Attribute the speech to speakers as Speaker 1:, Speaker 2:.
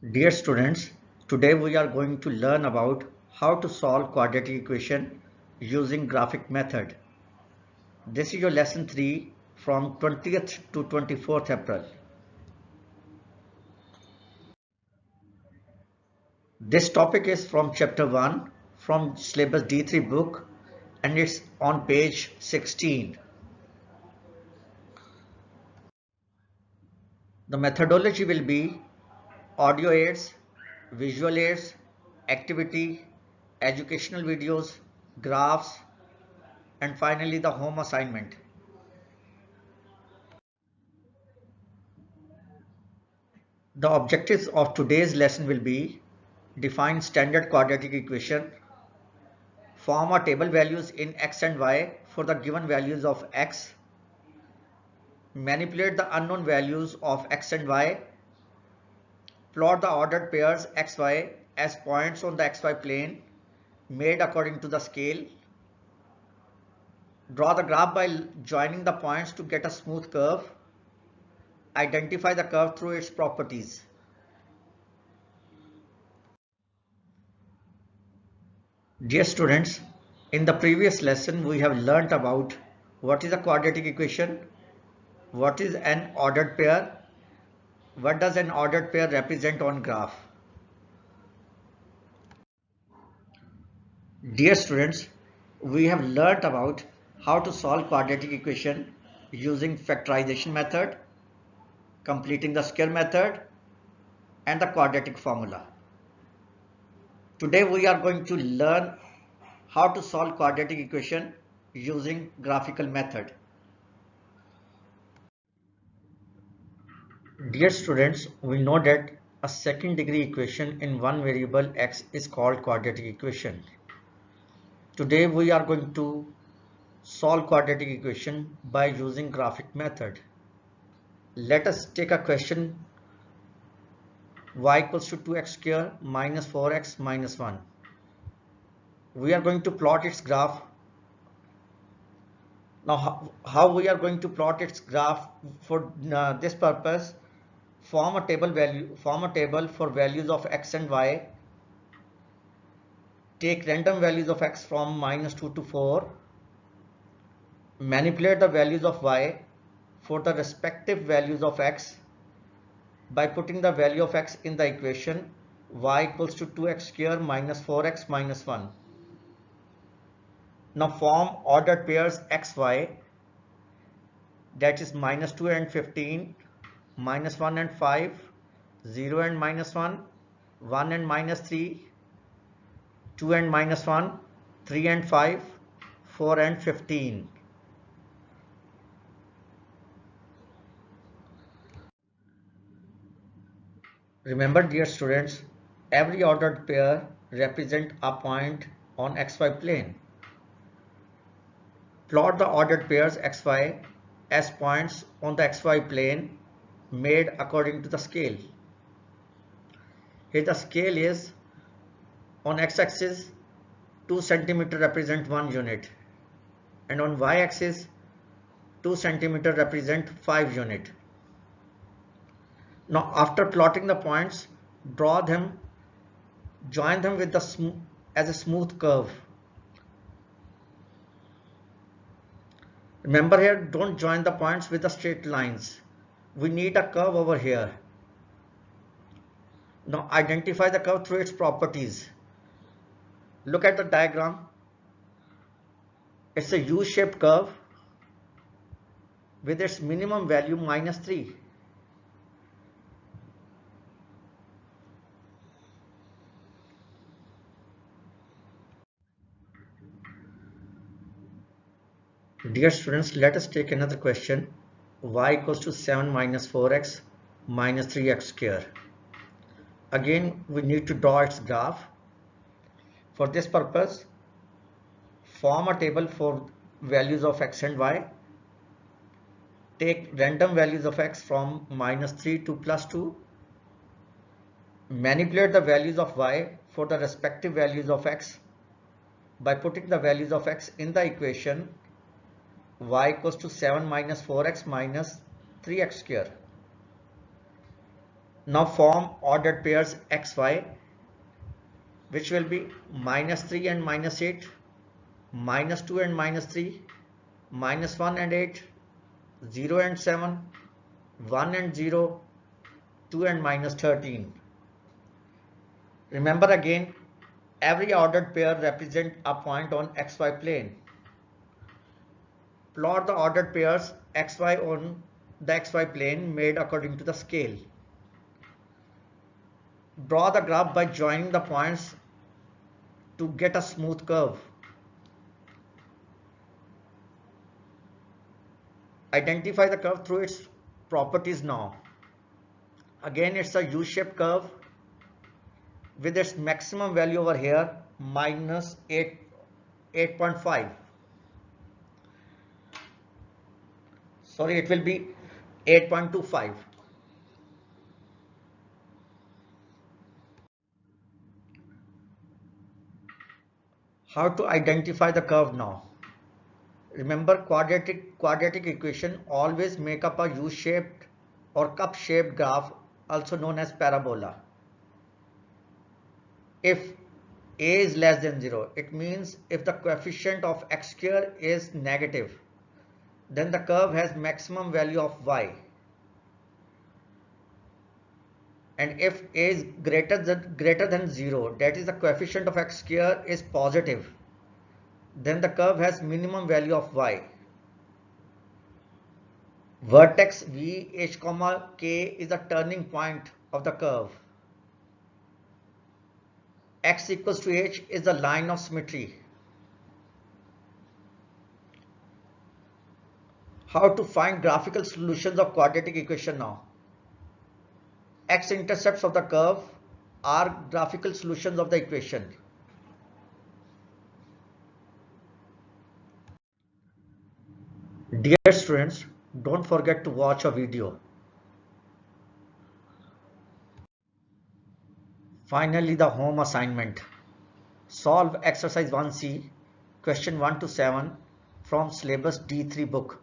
Speaker 1: Dear students, today we are going to learn about how to solve quadratic equation using graphic method. This is your lesson 3 from 20th to 24th April. This topic is from chapter 1 from syllabus D3 book and it's on page 16. The methodology will be audio aids, visual aids, activity, educational videos, graphs, and finally the home assignment. The objectives of today's lesson will be define standard quadratic equation, form a table values in x and y for the given values of x, manipulate the unknown values of x and y, plot the ordered pairs xy as points on the xy plane made according to the scale, draw the graph by joining the points to get a smooth curve, identify the curve through its properties. Dear students, in the previous lesson we have learnt about what is a quadratic equation, what is an ordered pair, what does an ordered pair represent on graph. Dear students, we have learnt about how to solve quadratic equation using factorization method, completing the square method and the quadratic formula. Today we are going to learn how to solve quadratic equation using graphical method. Dear students, we know that a second degree equation in one variable x is called quadratic equation. Today we are going to solve quadratic equation by using graphic method. Let us take a question y equals to 2x square minus 4x minus 1. We are going to plot its graph. Now how we are going to plot its graph for this purpose? Form a table for values of x and y. Take random values of x from minus 2 to 4. Manipulate the values of y for the respective values of x by putting the value of x in the equation y equals to 2x square minus 4x minus 1. Now form ordered pairs xy, that is minus 2 and 15, minus 1 and 5, 0 and minus 1, 1 and minus 3, 2 and minus 1, 3 and 5, 4 and 15. Remember dear students, every ordered pair represents a point on xy plane. Plot the ordered pairs xy as points on the xy plane made according to the scale. Here the scale is on x-axis 2 cm represent 1 unit and on y-axis 2 cm represent 5 unit. Now after plotting the points, draw them, join them with the as a smooth curve. Remember here, don't join the points with the straight lines. We need a curve over here. Now identify the curve through its properties. Look at the diagram. It's a U-shaped curve with its minimum value minus 3. Dear students, let us take another question. Y equals to 7 minus 4x minus 3x square. Again, we need to draw its graph. For this purpose, form a table for values of x and y. Take random values of x from minus 3 to plus 2. Manipulate the values of y for the respective values of x by putting the values of x in the equation y equals to 7 minus 4x minus 3x square. Now form ordered pairs xy, which will be -3 and -8, -2 and -3, -1 and 8, 0 and 7, 1 and 0, 2 and -13. Remember again, every ordered pair represents a point on xy plane. Plot the ordered pairs xy on the xy plane made according to the scale. Draw the graph by joining the points to get a smooth curve. Identify the curve through its properties now. Again, it's a U-shaped curve with its maximum value over here minus 8.5. Sorry, it will be 8.25. How to identify the curve now? Remember, quadratic equation always make up a U-shaped or cup-shaped graph, also known as parabola. If a is less than 0, it means if the coefficient of x square is negative, then the curve has maximum value of y. And if a is greater than 0, that is the coefficient of x square is positive, then the curve has minimum value of y. Vertex v h comma k is the turning point of the curve. X equals to h is the line of symmetry. How to find graphical solutions of quadratic equation now? X-intercepts of the curve are graphical solutions of the equation. Dear students, don't forget to watch a video. Finally, the home assignment. Solve exercise 1C, question 1 to 7 from syllabus D3 book.